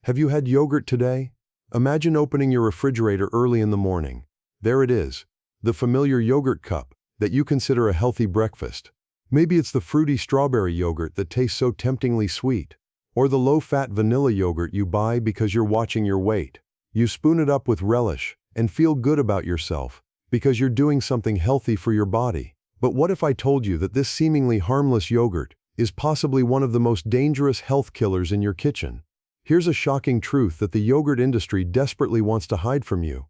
Have you had yogurt today? Imagine opening your refrigerator early in the morning. There it is, the familiar yogurt cup that you consider a healthy breakfast. Maybe it's the fruity strawberry yogurt that tastes so temptingly sweet, or the low-fat vanilla yogurt you buy because you're watching your weight. You spoon it up with relish and feel good about yourself because you're doing something healthy for your body. But what if I told you that this seemingly harmless yogurt is possibly one of the most dangerous health killers in your kitchen? Here's a shocking truth that the yogurt industry desperately wants to hide from you.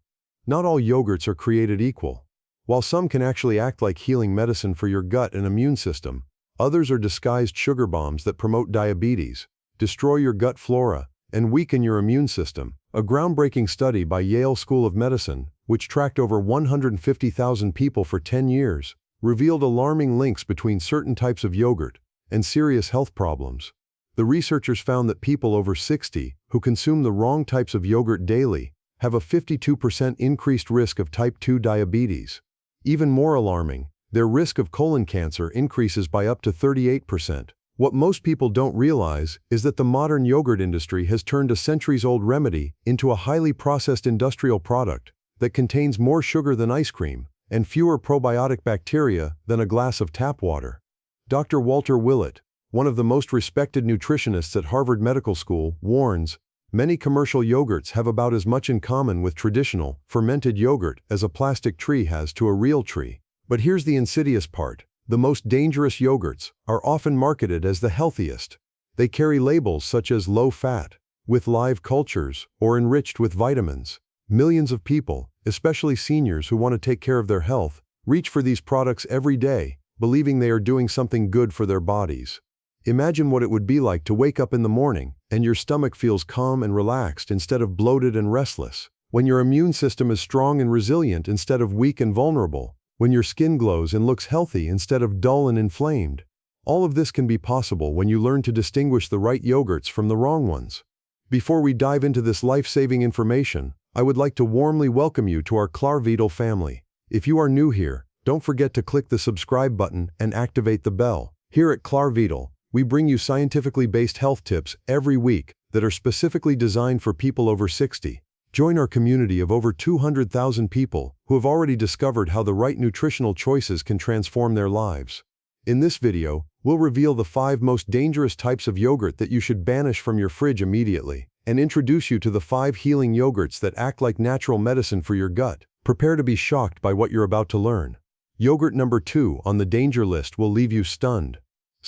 Not all yogurts are created equal. While some can actually act like healing medicine for your gut and immune system, others are disguised sugar bombs that promote diabetes, destroy your gut flora, and weaken your immune system. A groundbreaking study by Yale School of Medicine, which tracked over 150,000 people for 10 years, revealed alarming links between certain types of yogurt and serious health problems. The researchers found that people over 60 who consume the wrong types of yogurt daily have a 52% increased risk of type 2 diabetes. Even more alarming, their risk of colon cancer increases by up to 38%. What most people don't realize is that the modern yogurt industry has turned a centuries-old remedy into a highly processed industrial product that contains more sugar than ice cream and fewer probiotic bacteria than a glass of tap water. Dr. Walter Willett, one of the most respected nutritionists at Harvard Medical School, warns, many commercial yogurts have about as much in common with traditional, fermented yogurt as a plastic tree has to a real tree. But here's the insidious part. The most dangerous yogurts are often marketed as the healthiest. They carry labels such as low-fat, with live cultures, or enriched with vitamins. Millions of people, especially seniors who want to take care of their health, reach for these products every day, believing they are doing something good for their bodies. Imagine what it would be like to wake up in the morning and your stomach feels calm and relaxed instead of bloated and restless, when your immune system is strong and resilient instead of weak and vulnerable, when your skin glows and looks healthy instead of dull and inflamed. All of this can be possible when you learn to distinguish the right yogurts from the wrong ones. Before we dive into this life-saving information, I would like to warmly welcome you to our Klarvidal family. If you are new here, don't forget to click the subscribe button and activate the bell. Here at Klarvidal, we bring you scientifically based health tips every week that are specifically designed for people over 60. Join our community of over 200,000 people who have already discovered how the right nutritional choices can transform their lives. In this video, we'll reveal the 5 most dangerous types of yogurt that you should banish from your fridge immediately, and introduce you to the 5 healing yogurts that act like natural medicine for your gut. Prepare to be shocked by what you're about to learn. Yogurt number 2 on the danger list will leave you stunned.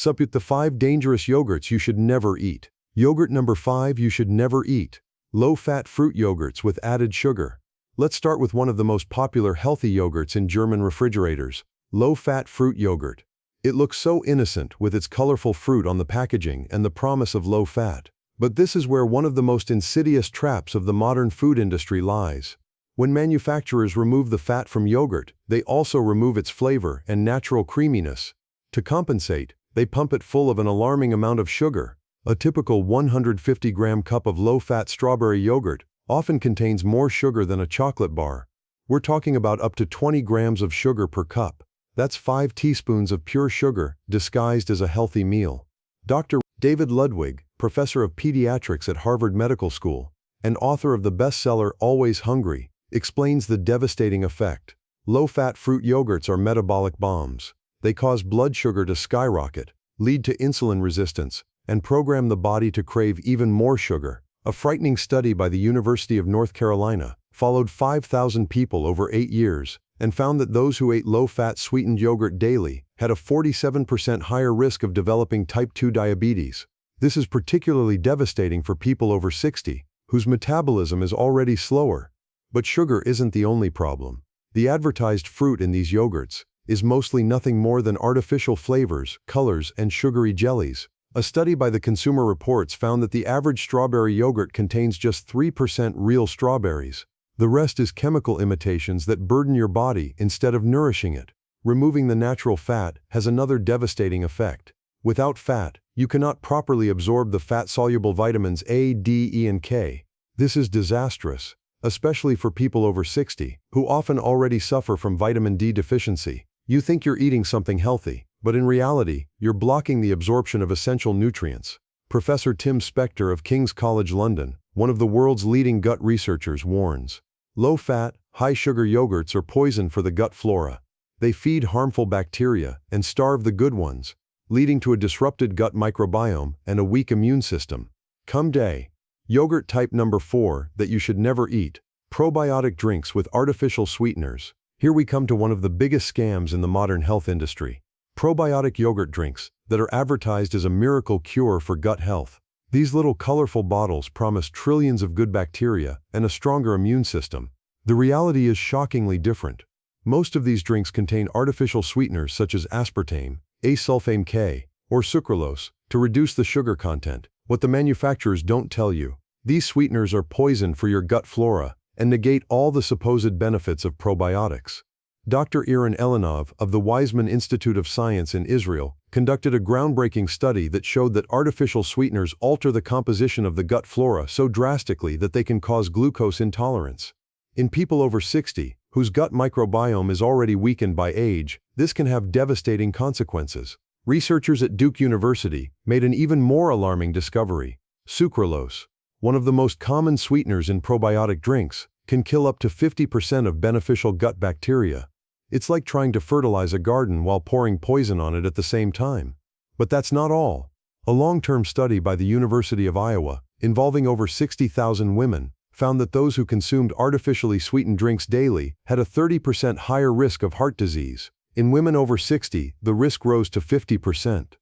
The 5 dangerous yogurts you should never eat. Yogurt number 5 you should never eat. Low-fat fruit yogurts with added sugar. Let's start with one of the most popular healthy yogurts in German refrigerators, low-fat fruit yogurt. It looks so innocent with its colorful fruit on the packaging and the promise of low fat. But this is where one of the most insidious traps of the modern food industry lies. When manufacturers remove the fat from yogurt, they also remove its flavor and natural creaminess. To compensate, they pump it full of an alarming amount of sugar. A typical 150-gram cup of low-fat strawberry yogurt often contains more sugar than a chocolate bar. We're talking about up to 20 grams of sugar per cup. That's 5 teaspoons of pure sugar disguised as a healthy meal. Dr. David Ludwig, professor of pediatrics at Harvard Medical School and author of the bestseller Always Hungry, explains the devastating effect. Low-fat fruit yogurts are metabolic bombs. They cause blood sugar to skyrocket, lead to insulin resistance, and program the body to crave even more sugar. A frightening study by the University of North Carolina followed 5,000 people over 8 years and found that those who ate low-fat sweetened yogurt daily had a 47% higher risk of developing type 2 diabetes. This is particularly devastating for people over 60, whose metabolism is already slower. But sugar isn't the only problem. The advertised fruit in these yogurts is mostly nothing more than artificial flavors, colors, and sugary jellies. A study by the Consumer Reports found that the average strawberry yogurt contains just 3% real strawberries. The rest is chemical imitations that burden your body instead of nourishing it. Removing the natural fat has another devastating effect. Without fat, you cannot properly absorb the fat-soluble vitamins A, D, E, and K. This is disastrous, especially for people over 60, who often already suffer from vitamin D deficiency. You think you're eating something healthy, but in reality, you're blocking the absorption of essential nutrients. Professor Tim Spector of King's College London, one of the world's leading gut researchers, warns. Low-fat, high-sugar yogurts are poison for the gut flora. They feed harmful bacteria and starve the good ones, leading to a disrupted gut microbiome and a weak immune system. Come day. Yogurt type number 4 that you should never eat. Probiotic drinks with artificial sweeteners. Here we come to one of the biggest scams in the modern health industry. Probiotic yogurt drinks that are advertised as a miracle cure for gut health. These little colorful bottles promise trillions of good bacteria and a stronger immune system. The reality is shockingly different. Most of these drinks contain artificial sweeteners such as aspartame, acesulfame K, or sucralose to reduce the sugar content. What the manufacturers don't tell you. These sweeteners are poison for your gut flora and negate all the supposed benefits of probiotics. Dr. Iran Elinov of the Weizmann Institute of Science in Israel conducted a groundbreaking study that showed that artificial sweeteners alter the composition of the gut flora so drastically that they can cause glucose intolerance. In people over 60, whose gut microbiome is already weakened by age, this can have devastating consequences. Researchers at Duke University made an even more alarming discovery. Sucralose, one of the most common sweeteners in probiotic drinks, can kill up to 50% of beneficial gut bacteria. It's like trying to fertilize a garden while pouring poison on it at the same time. But that's not all. A long-term study by the University of Iowa, involving over 60,000 women, found that those who consumed artificially sweetened drinks daily had a 30% higher risk of heart disease. In women over 60, the risk rose to 50%.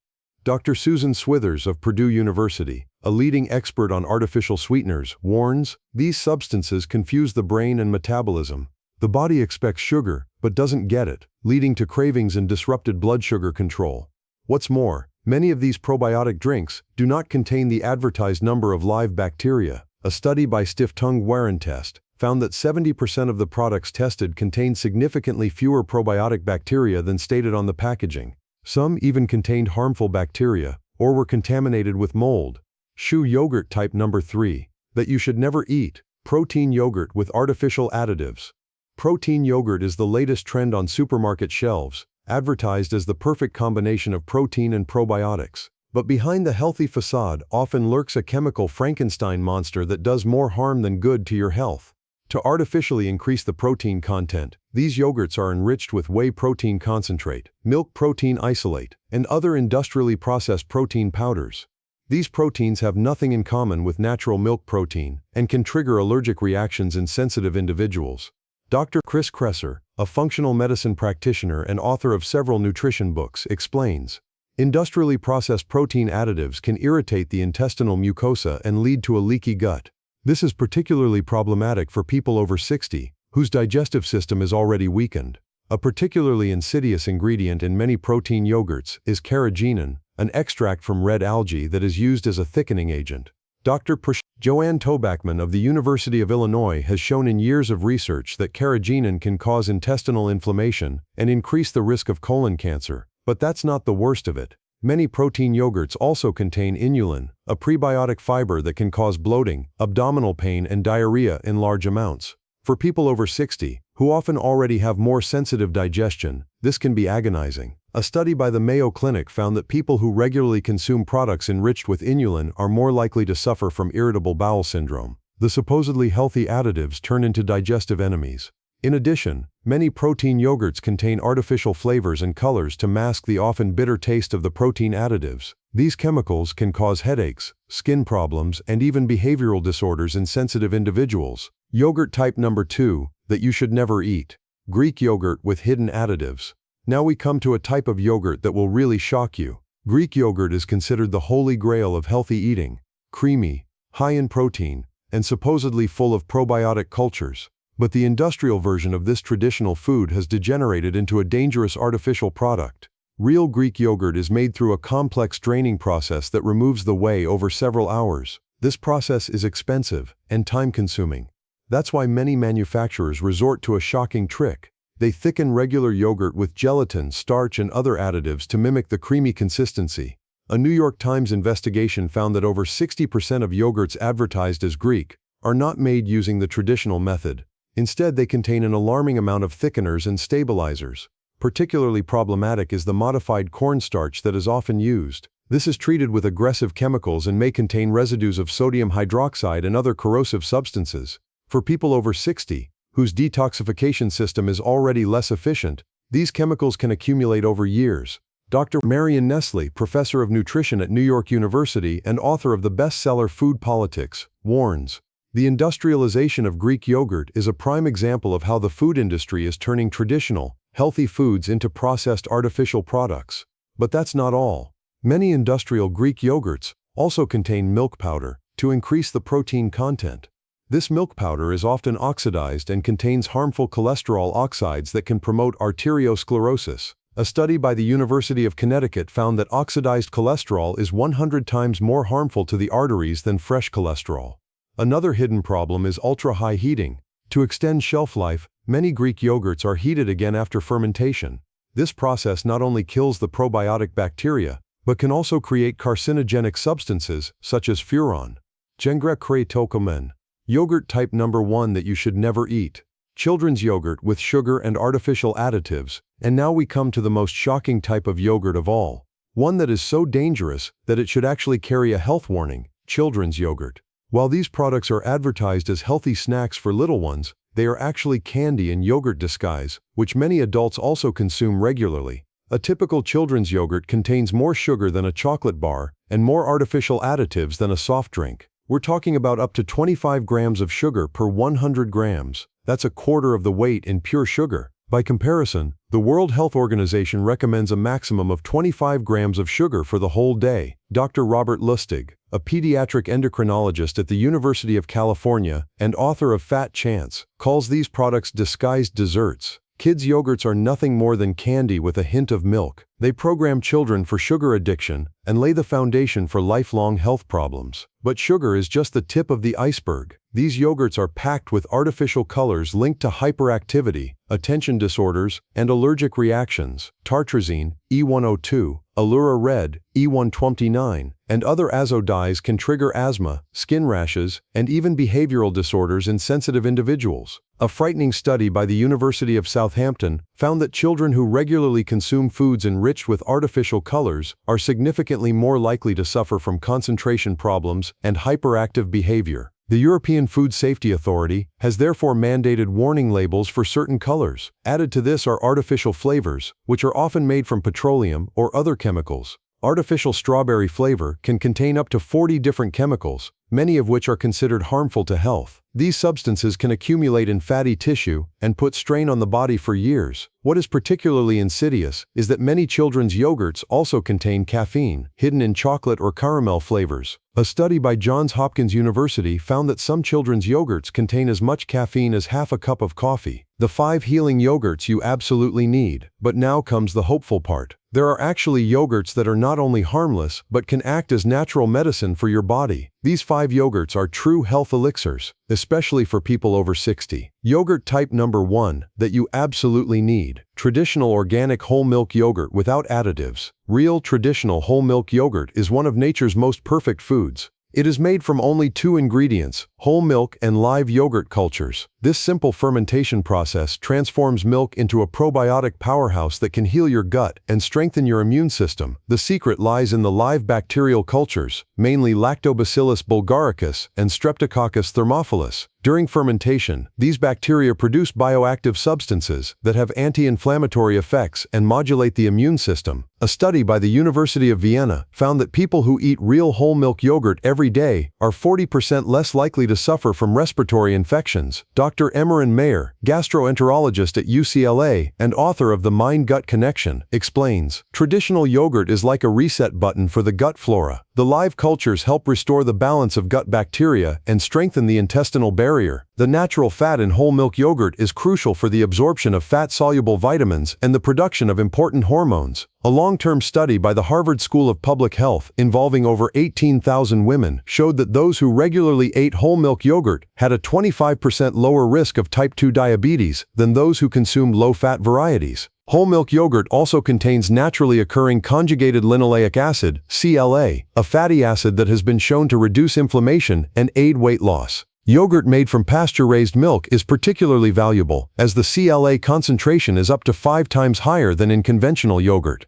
Dr. Susan Swithers of Purdue University, a leading expert on artificial sweeteners, warns, these substances confuse the brain and metabolism. The body expects sugar, but doesn't get it, leading to cravings and disrupted blood sugar control. What's more, many of these probiotic drinks do not contain the advertised number of live bacteria. A study by Stiftung Warentest found that 70% of the products tested contained significantly fewer probiotic bacteria than stated on the packaging. Some even contained harmful bacteria or were contaminated with mold. Shoe yogurt type number 3 that you should never eat. Protein yogurt with artificial additives. Protein yogurt is the latest trend on supermarket shelves, advertised as the perfect combination of protein and probiotics. But behind the healthy facade often lurks a chemical Frankenstein monster that does more harm than good to your health. To artificially increase the protein content, these yogurts are enriched with whey protein concentrate, milk protein isolate, and other industrially processed protein powders. These proteins have nothing in common with natural milk protein and can trigger allergic reactions in sensitive individuals. Dr. Chris Kresser, a functional medicine practitioner and author of several nutrition books, explains, industrially processed protein additives can irritate the intestinal mucosa and lead to a leaky gut. This is particularly problematic for people over 60, whose digestive system is already weakened. A particularly insidious ingredient in many protein yogurts is carrageenan, an extract from red algae that is used as a thickening agent. Dr. Joanne Tobacman of the University of Illinois has shown in years of research that carrageenan can cause intestinal inflammation and increase the risk of colon cancer. But that's not the worst of it. Many protein yogurts also contain inulin, a prebiotic fiber that can cause bloating, abdominal pain, and diarrhea in large amounts. For people over 60, who often already have more sensitive digestion, this can be agonizing. A study by the Mayo Clinic found that people who regularly consume products enriched with inulin are more likely to suffer from irritable bowel syndrome. The supposedly healthy additives turn into digestive enemies. In addition, many protein yogurts contain artificial flavors and colors to mask the often bitter taste of the protein additives. These chemicals can cause headaches, skin problems, and even behavioral disorders in sensitive individuals. Yogurt type number 2 that you should never eat. Greek yogurt with hidden additives. Now we come to a type of yogurt that will really shock you. Greek yogurt is considered the holy grail of healthy eating. Creamy, high in protein, and supposedly full of probiotic cultures. But the industrial version of this traditional food has degenerated into a dangerous artificial product. Real Greek yogurt is made through a complex draining process that removes the whey over several hours. This process is expensive and time-consuming. That's why many manufacturers resort to a shocking trick. They thicken regular yogurt with gelatin, starch, and other additives to mimic the creamy consistency. A New York Times investigation found that over 60% of yogurts advertised as Greek are not made using the traditional method. Instead, they contain an alarming amount of thickeners and stabilizers. Particularly problematic is the modified cornstarch that is often used. This is treated with aggressive chemicals and may contain residues of sodium hydroxide and other corrosive substances. For people over 60, whose detoxification system is already less efficient, these chemicals can accumulate over years. Dr. Marion Nestle, professor of nutrition at New York University and author of the bestseller Food Politics, warns, "The industrialization of Greek yogurt is a prime example of how the food industry is turning traditional, healthy foods into processed artificial products." But that's not all. Many industrial Greek yogurts also contain milk powder to increase the protein content. This milk powder is often oxidized and contains harmful cholesterol oxides that can promote arteriosclerosis. A study by the University of Connecticut found that oxidized cholesterol is 100 times more harmful to the arteries than fresh cholesterol. Another hidden problem is ultra-high heating. To extend shelf life, many Greek yogurts are heated again after fermentation. This process not only kills the probiotic bacteria, but can also create carcinogenic substances such as furon. Tokomen. Yogurt type number 1 that you should never eat. Children's yogurt with sugar and artificial additives. And now we come to the most shocking type of yogurt of all. One that is so dangerous that it should actually carry a health warning: children's yogurt. While these products are advertised as healthy snacks for little ones, they are actually candy in yogurt disguise, which many adults also consume regularly. A typical children's yogurt contains more sugar than a chocolate bar and more artificial additives than a soft drink. We're talking about up to 25 grams of sugar per 100 grams. That's a quarter of the weight in pure sugar. By comparison, the World Health Organization recommends a maximum of 25 grams of sugar for the whole day. Dr. Robert Lustig, a pediatric endocrinologist at the University of California and author of Fat Chance, calls these products disguised desserts. Kids' yogurts are nothing more than candy with a hint of milk. They program children for sugar addiction and lay the foundation for lifelong health problems. But sugar is just the tip of the iceberg. These yogurts are packed with artificial colors linked to hyperactivity, attention disorders, and allergic reactions. Tartrazine, E102, Allura Red, E129, and other azo dyes can trigger asthma, skin rashes, and even behavioral disorders in sensitive individuals. A frightening study by the University of Southampton found that children who regularly consume foods enriched with artificial colors are significantly more likely to suffer from concentration problems and hyperactive behavior. The European Food Safety Authority has therefore mandated warning labels for certain colors. Added to this are artificial flavors, which are often made from petroleum or other chemicals. Artificial strawberry flavor can contain up to 40 different chemicals, many of which are considered harmful to health. These substances can accumulate in fatty tissue and put strain on the body for years. What is particularly insidious is that many children's yogurts also contain caffeine, hidden in chocolate or caramel flavors. A study by Johns Hopkins University found that some children's yogurts contain as much caffeine as half a cup of coffee. The 5 healing yogurts you absolutely need. But now comes the hopeful part. There are actually yogurts that are not only harmless, but can act as natural medicine for your body. These 5 yogurts are true health elixirs, especially for people over 60. Yogurt type number 1 that you absolutely need. Traditional organic whole milk yogurt without additives. Real traditional whole milk yogurt is one of nature's most perfect foods. It is made from only 2 ingredients, whole milk and live yogurt cultures. This simple fermentation process transforms milk into a probiotic powerhouse that can heal your gut and strengthen your immune system. The secret lies in the live bacterial cultures, mainly Lactobacillus bulgaricus and Streptococcus thermophilus. During fermentation, these bacteria produce bioactive substances that have anti-inflammatory effects and modulate the immune system. A study by the University of Vienna found that people who eat real whole milk yogurt every day are 40% less likely to suffer from respiratory infections. Dr. Emmerin Mayer, gastroenterologist at UCLA and author of The Mind-Gut Connection, explains, "Traditional yogurt is like a reset button for the gut flora. The live cultures help restore the balance of gut bacteria and strengthen the intestinal barrier. The natural fat in whole milk yogurt is crucial for the absorption of fat-soluble vitamins and the production of important hormones." A long-term study by the Harvard School of Public Health involving over 18,000 women showed that those who regularly ate whole milk yogurt had a 25% lower risk of type 2 diabetes than those who consumed low-fat varieties. Whole milk yogurt also contains naturally occurring conjugated linoleic acid, CLA, a fatty acid that has been shown to reduce inflammation and aid weight loss. Yogurt made from pasture-raised milk is particularly valuable, as the CLA concentration is up to 5 times higher than in conventional yogurt.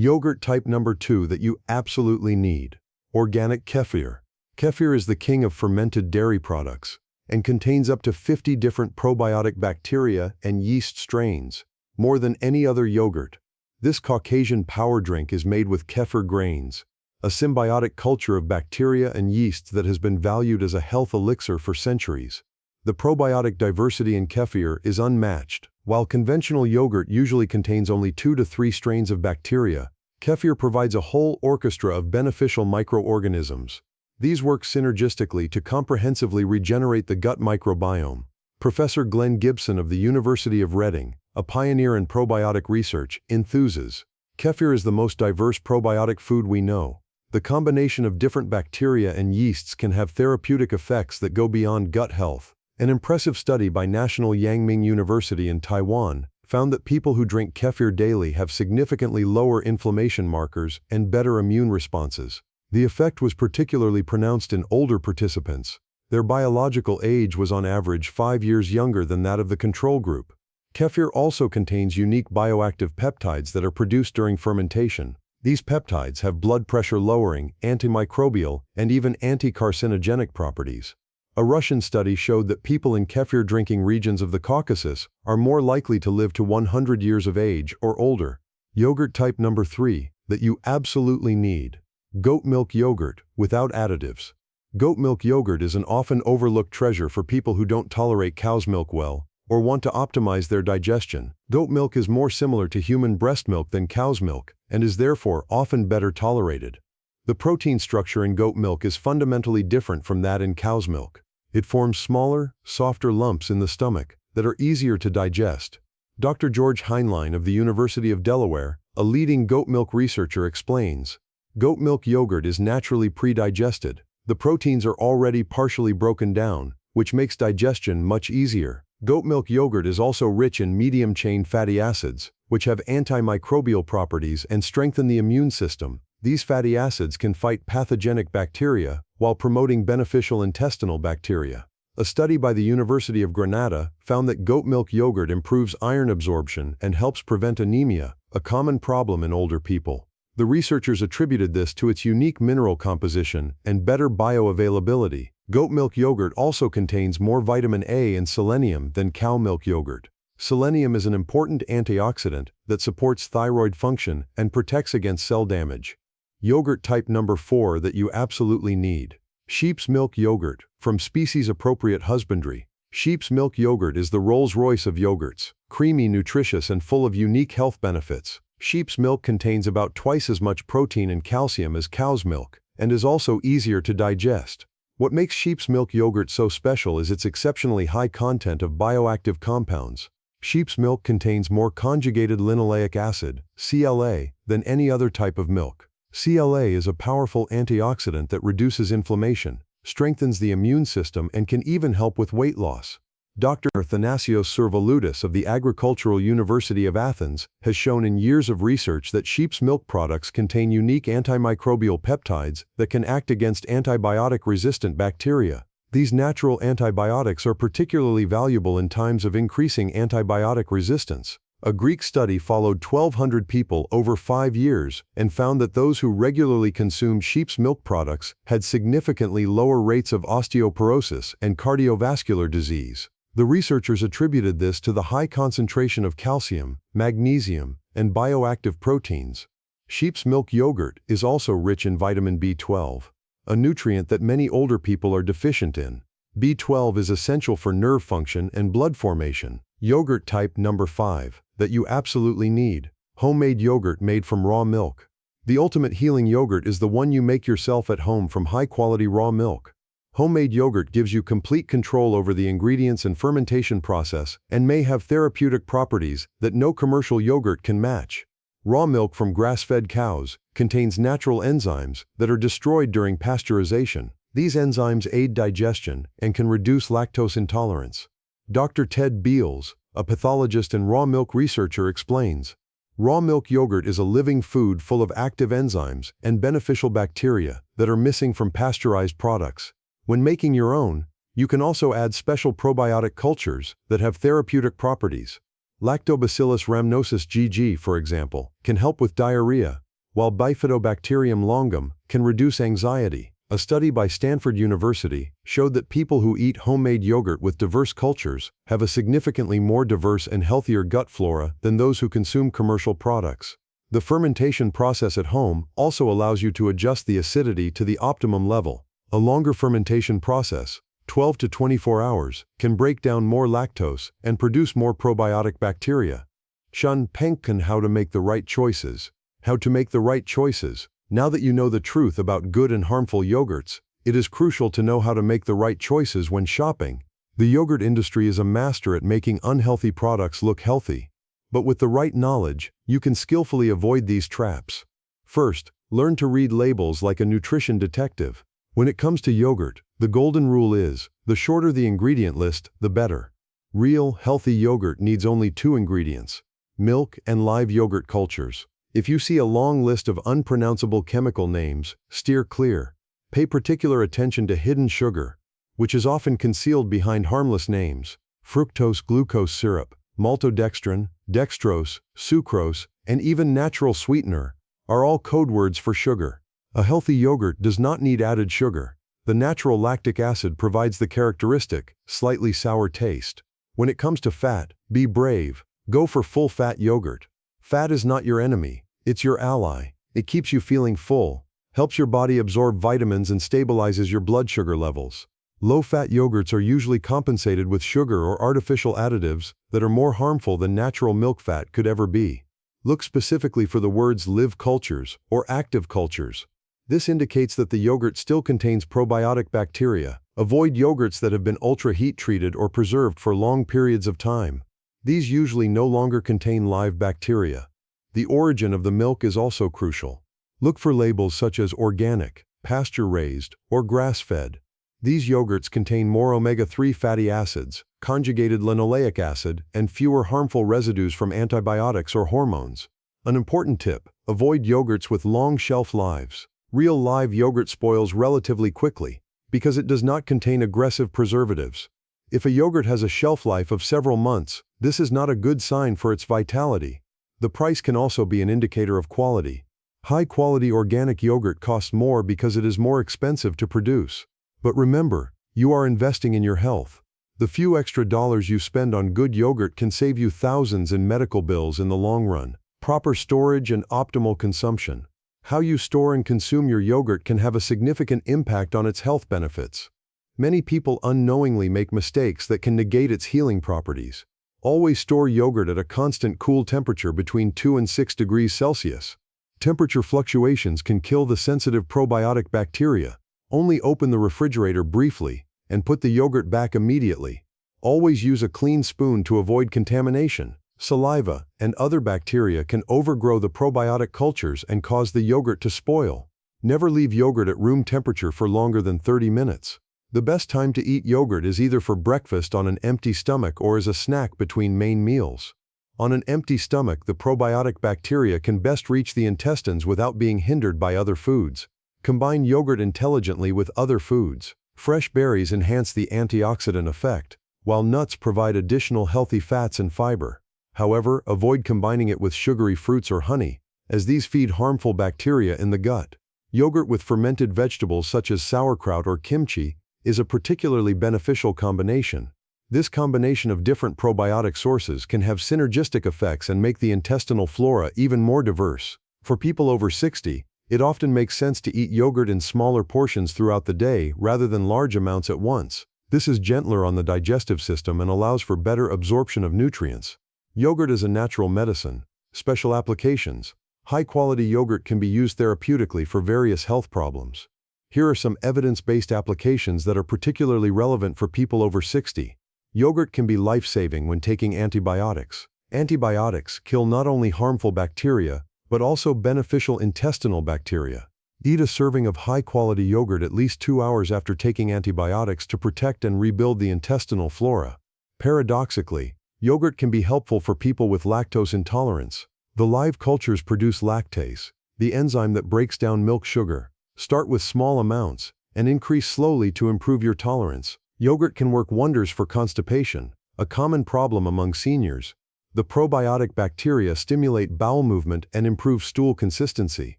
Yogurt type number 2 that you absolutely need. Organic kefir. Kefir is the king of fermented dairy products and contains up to 50 different probiotic bacteria and yeast strains, more than any other yogurt. This Caucasian power drink is made with kefir grains, a symbiotic culture of bacteria and yeasts that has been valued as a health elixir for centuries. The probiotic diversity in kefir is unmatched. While conventional yogurt usually contains only 2 to 3 strains of bacteria, kefir provides a whole orchestra of beneficial microorganisms. These work synergistically to comprehensively regenerate the gut microbiome. Professor Glenn Gibson of the University of Reading, a pioneer in probiotic research, enthuses. Kefir is the most diverse probiotic food we know. The combination of different bacteria and yeasts can have therapeutic effects that go beyond gut health. An impressive study by National Yangming University in Taiwan found that people who drink kefir daily have significantly lower inflammation markers and better immune responses. The effect was particularly pronounced in older participants. Their biological age was on average 5 years younger than that of the control group. Kefir also contains unique bioactive peptides that are produced during fermentation. These peptides have blood pressure lowering, antimicrobial, and even anti-carcinogenic properties. A Russian study showed that people in kefir drinking regions of the Caucasus are more likely to live to 100 years of age or older. Yogurt type number 3 that you absolutely need. Goat milk yogurt without additives. Goat milk yogurt is an often overlooked treasure for people who don't tolerate cow's milk well or want to optimize their digestion. Goat milk is more similar to human breast milk than cow's milk and is therefore often better tolerated. The protein structure in goat milk is fundamentally different from that in cow's milk. It forms smaller, softer lumps in the stomach that are easier to digest. Dr. George Heinlein of the University of Delaware, a leading goat milk researcher, explains, goat milk yogurt is naturally pre-digested. The proteins are already partially broken down, which makes digestion much easier. Goat milk yogurt is also rich in medium-chain fatty acids, which have antimicrobial properties and strengthen the immune system. These fatty acids can fight pathogenic bacteria while promoting beneficial intestinal bacteria. A study by the University of Granada found that goat milk yogurt improves iron absorption and helps prevent anemia, a common problem in older people. The researchers attributed this to its unique mineral composition and better bioavailability. Goat milk yogurt also contains more vitamin A and selenium than cow milk yogurt. Selenium is an important antioxidant that supports thyroid function and protects against cell damage. Yogurt type number 4 that you absolutely need. Sheep's milk yogurt, from species-appropriate husbandry. Sheep's milk yogurt is the Rolls-Royce of yogurts, creamy, nutritious, and full of unique health benefits. Sheep's milk contains about twice as much protein and calcium as cow's milk, and is also easier to digest. What makes sheep's milk yogurt so special is its exceptionally high content of bioactive compounds. Sheep's milk contains more conjugated linoleic acid, CLA, than any other type of milk. CLA is a powerful antioxidant that reduces inflammation, strengthens the immune system, and can even help with weight loss. Dr. Athanasios Servaloudis of the Agricultural University of Athens has shown in years of research that sheep's milk products contain unique antimicrobial peptides that can act against antibiotic-resistant bacteria. These natural antibiotics are particularly valuable in times of increasing antibiotic resistance. A Greek study followed 1,200 people over 5 years and found that those who regularly consumed sheep's milk products had significantly lower rates of osteoporosis and cardiovascular disease. The researchers attributed this to the high concentration of calcium, magnesium, and bioactive proteins. Sheep's milk yogurt is also rich in vitamin B12, a nutrient that many older people are deficient in. B12 is essential for nerve function and blood formation. Yogurt type number 5 that you absolutely need. Homemade yogurt made from raw milk. The ultimate healing yogurt is the one you make yourself at home from high-quality raw milk. Homemade yogurt gives you complete control over the ingredients and fermentation process and may have therapeutic properties that no commercial yogurt can match. Raw milk from grass-fed cows contains natural enzymes that are destroyed during pasteurization. These enzymes aid digestion and can reduce lactose intolerance. Dr. Ted Beals, a pathologist and raw milk researcher, explains, raw milk yogurt is a living food full of active enzymes and beneficial bacteria that are missing from pasteurized products. When making your own, you can also add special probiotic cultures that have therapeutic properties. Lactobacillus rhamnosus GG, for example, can help with diarrhea, while Bifidobacterium longum can reduce anxiety. A study by Stanford University showed that people who eat homemade yogurt with diverse cultures have a significantly more diverse and healthier gut flora than those who consume commercial products. The fermentation process at home also allows you to adjust the acidity to the optimum level. A longer fermentation process, 12 to 24 hours, can break down more lactose and produce more probiotic bacteria. Shun Penkan how to make the right choices. How to make the right choices. Now that you know the truth about good and harmful yogurts, it is crucial to know how to make the right choices when shopping. The yogurt industry is a master at making unhealthy products look healthy. But with the right knowledge, you can skillfully avoid these traps. First, learn to read labels like a nutrition detective. When it comes to yogurt, the golden rule is, the shorter the ingredient list, the better. Real, healthy yogurt needs only 2 ingredients: milk and live yogurt cultures. If you see a long list of unpronounceable chemical names, steer clear. Pay particular attention to hidden sugar, which is often concealed behind harmless names. Fructose glucose syrup, maltodextrin, dextrose, sucrose, and even natural sweetener are all code words for sugar. A healthy yogurt does not need added sugar. The natural lactic acid provides the characteristic, slightly sour taste. When it comes to fat, be brave. Go for full-fat yogurt. Fat is not your enemy, it's your ally. It keeps you feeling full, helps your body absorb vitamins and stabilizes your blood sugar levels. Low-fat yogurts are usually compensated with sugar or artificial additives that are more harmful than natural milk fat could ever be. Look specifically for the words live cultures or active cultures. This indicates that the yogurt still contains probiotic bacteria. Avoid yogurts that have been ultra-heat treated or preserved for long periods of time. These usually no longer contain live bacteria. The origin of the milk is also crucial. Look for labels such as organic, pasture-raised, or grass-fed. These yogurts contain more omega-3 fatty acids, conjugated linoleic acid, and fewer harmful residues from antibiotics or hormones. An important tip: avoid yogurts with long shelf lives. Real live yogurt spoils relatively quickly because it does not contain aggressive preservatives. If a yogurt has a shelf life of several months, this is not a good sign for its vitality. The price can also be an indicator of quality. High-quality organic yogurt costs more because it is more expensive to produce. But remember, you are investing in your health. The few extra dollars you spend on good yogurt can save you thousands in medical bills in the long run. Proper storage and optimal consumption. How you store and consume your yogurt can have a significant impact on its health benefits. Many people unknowingly make mistakes that can negate its healing properties. Always store yogurt at a constant cool temperature between 2 and 6 degrees Celsius. Temperature fluctuations can kill the sensitive probiotic bacteria. Only open the refrigerator briefly and put the yogurt back immediately. Always use a clean spoon to avoid contamination. Saliva and other bacteria can overgrow the probiotic cultures and cause the yogurt to spoil. Never leave yogurt at room temperature for longer than 30 minutes. The best time to eat yogurt is either for breakfast on an empty stomach or as a snack between main meals. On an empty stomach, the probiotic bacteria can best reach the intestines without being hindered by other foods. Combine yogurt intelligently with other foods. Fresh berries enhance the antioxidant effect, while nuts provide additional healthy fats and fiber. However, avoid combining it with sugary fruits or honey, as these feed harmful bacteria in the gut. Yogurt with fermented vegetables such as sauerkraut or kimchi is a particularly beneficial combination. This combination of different probiotic sources can have synergistic effects and make the intestinal flora even more diverse. For people over 60, it often makes sense to eat yogurt in smaller portions throughout the day rather than large amounts at once. This is gentler on the digestive system and allows for better absorption of nutrients. Yogurt is a natural medicine. Special applications. High-quality yogurt can be used therapeutically for various health problems. Here are some evidence-based applications that are particularly relevant for people over 60. Yogurt can be life-saving when taking antibiotics. Antibiotics kill not only harmful bacteria, but also beneficial intestinal bacteria. Eat a serving of high-quality yogurt at least 2 hours after taking antibiotics to protect and rebuild the intestinal flora. Paradoxically, yogurt can be helpful for people with lactose intolerance. The live cultures produce lactase, the enzyme that breaks down milk sugar. Start with small amounts and increase slowly to improve your tolerance. Yogurt can work wonders for constipation, a common problem among seniors. The probiotic bacteria stimulate bowel movement and improve stool consistency.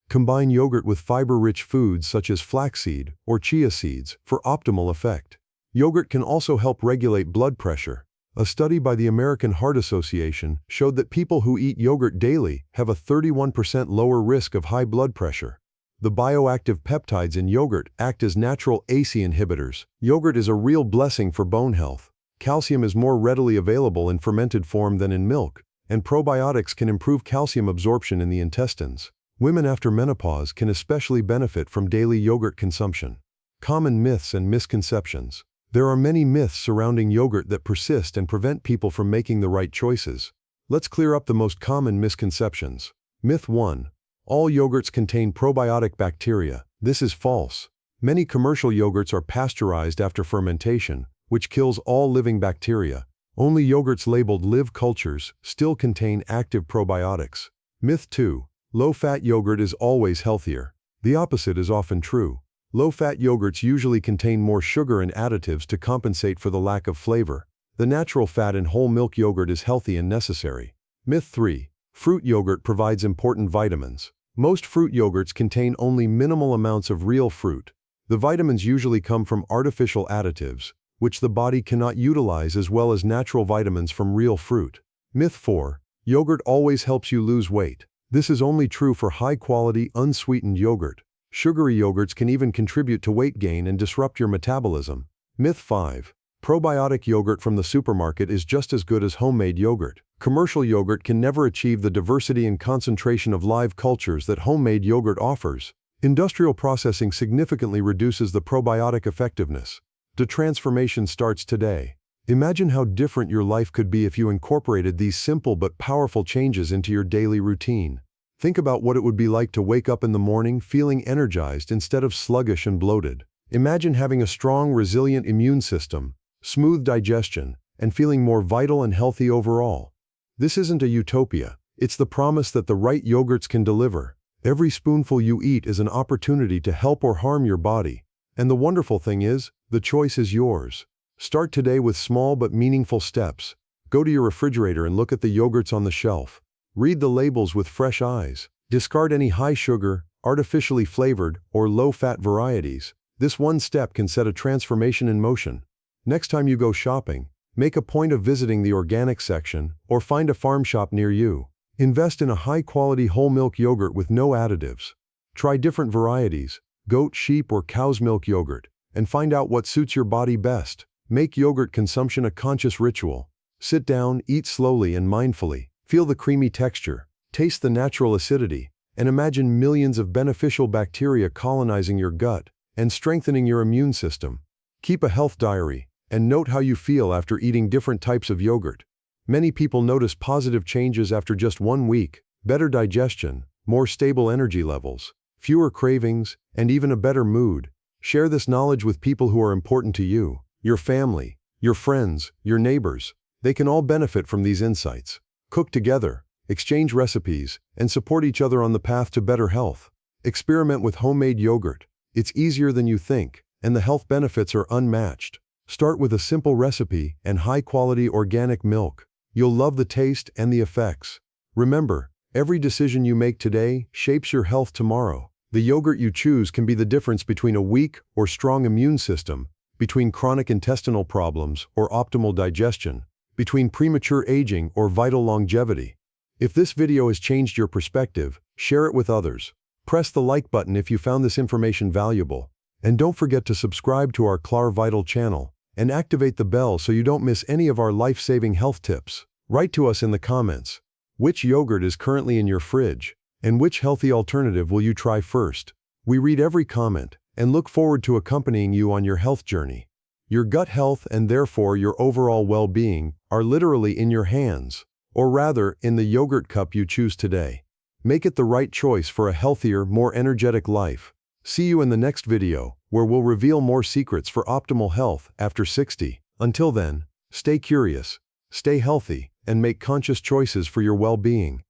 Combine yogurt with fiber-rich foods such as flaxseed or chia seeds for optimal effect. Yogurt can also help regulate blood pressure. A study by the American Heart Association showed that people who eat yogurt daily have a 31% lower risk of high blood pressure. The bioactive peptides in yogurt act as natural ACE inhibitors. Yogurt is a real blessing for bone health. Calcium is more readily available in fermented form than in milk, and probiotics can improve calcium absorption in the intestines. Women after menopause can especially benefit from daily yogurt consumption. Common myths and misconceptions. There are many myths surrounding yogurt that persist and prevent people from making the right choices. Let's clear up the most common misconceptions. Myth 1. All yogurts contain probiotic bacteria. This is false. Many commercial yogurts are pasteurized after fermentation, which kills all living bacteria. Only yogurts labeled live cultures still contain active probiotics. Myth 2. Low-fat yogurt is always healthier. The opposite is often true. Low-fat yogurts usually contain more sugar and additives to compensate for the lack of flavor. The natural fat in whole milk yogurt is healthy and necessary. Myth 3. Fruit yogurt provides important vitamins. Most fruit yogurts contain only minimal amounts of real fruit. The vitamins usually come from artificial additives, which the body cannot utilize, as well as natural vitamins from real fruit. Myth 4. Yogurt always helps you lose weight. This is only true for high-quality, unsweetened yogurt. Sugary yogurts can even contribute to weight gain and disrupt your metabolism. Myth 5. Probiotic yogurt from the supermarket is just as good as homemade yogurt. Commercial yogurt can never achieve the diversity and concentration of live cultures that homemade yogurt offers. Industrial processing significantly reduces the probiotic effectiveness. The transformation starts today. Imagine how different your life could be if you incorporated these simple but powerful changes into your daily routine. Think about what it would be like to wake up in the morning feeling energized instead of sluggish and bloated. Imagine having a strong, resilient immune system, smooth digestion, and feeling more vital and healthy overall. This isn't a utopia. It's the promise that the right yogurts can deliver. Every spoonful you eat is an opportunity to help or harm your body. And the wonderful thing is, the choice is yours. Start today with small but meaningful steps. Go to your refrigerator and look at the yogurts on the shelf. Read the labels with fresh eyes. Discard any high sugar, artificially flavored, or low-fat varieties. This one step can set a transformation in motion. Next time you go shopping, make a point of visiting the organic section or find a farm shop near you. Invest in a high-quality whole milk yogurt with no additives. Try different varieties, goat, sheep, or cow's milk yogurt, and find out what suits your body best. Make yogurt consumption a conscious ritual. Sit down, eat slowly and mindfully. Feel the creamy texture, taste the natural acidity, and imagine millions of beneficial bacteria colonizing your gut and strengthening your immune system. Keep a health diary and note how you feel after eating different types of yogurt. Many people notice positive changes after just 1 week: better digestion, more stable energy levels, fewer cravings, and even a better mood. Share this knowledge with people who are important to you, your family, your friends, your neighbors. They can all benefit from these insights. Cook together, exchange recipes, and support each other on the path to better health. Experiment with homemade yogurt. It's easier than you think, and the health benefits are unmatched. Start with a simple recipe and high-quality organic milk. You'll love the taste and the effects. Remember, every decision you make today shapes your health tomorrow. The yogurt you choose can be the difference between a weak or strong immune system, between chronic intestinal problems or optimal digestion, between premature aging or vital longevity. If this video has changed your perspective, share it with others. Press the like button if you found this information valuable. And don't forget to subscribe to our Clar Vital channel and activate the bell so you don't miss any of our life-saving health tips. Write to us in the comments. Which yogurt is currently in your fridge? And which healthy alternative will you try first? We read every comment and look forward to accompanying you on your health journey. Your gut health, and therefore your overall well-being, are literally in your hands, or rather, in the yogurt cup you choose today. Make it the right choice for a healthier, more energetic life. See you in the next video, where we'll reveal more secrets for optimal health after 60. Until then, stay curious, stay healthy, and make conscious choices for your well-being.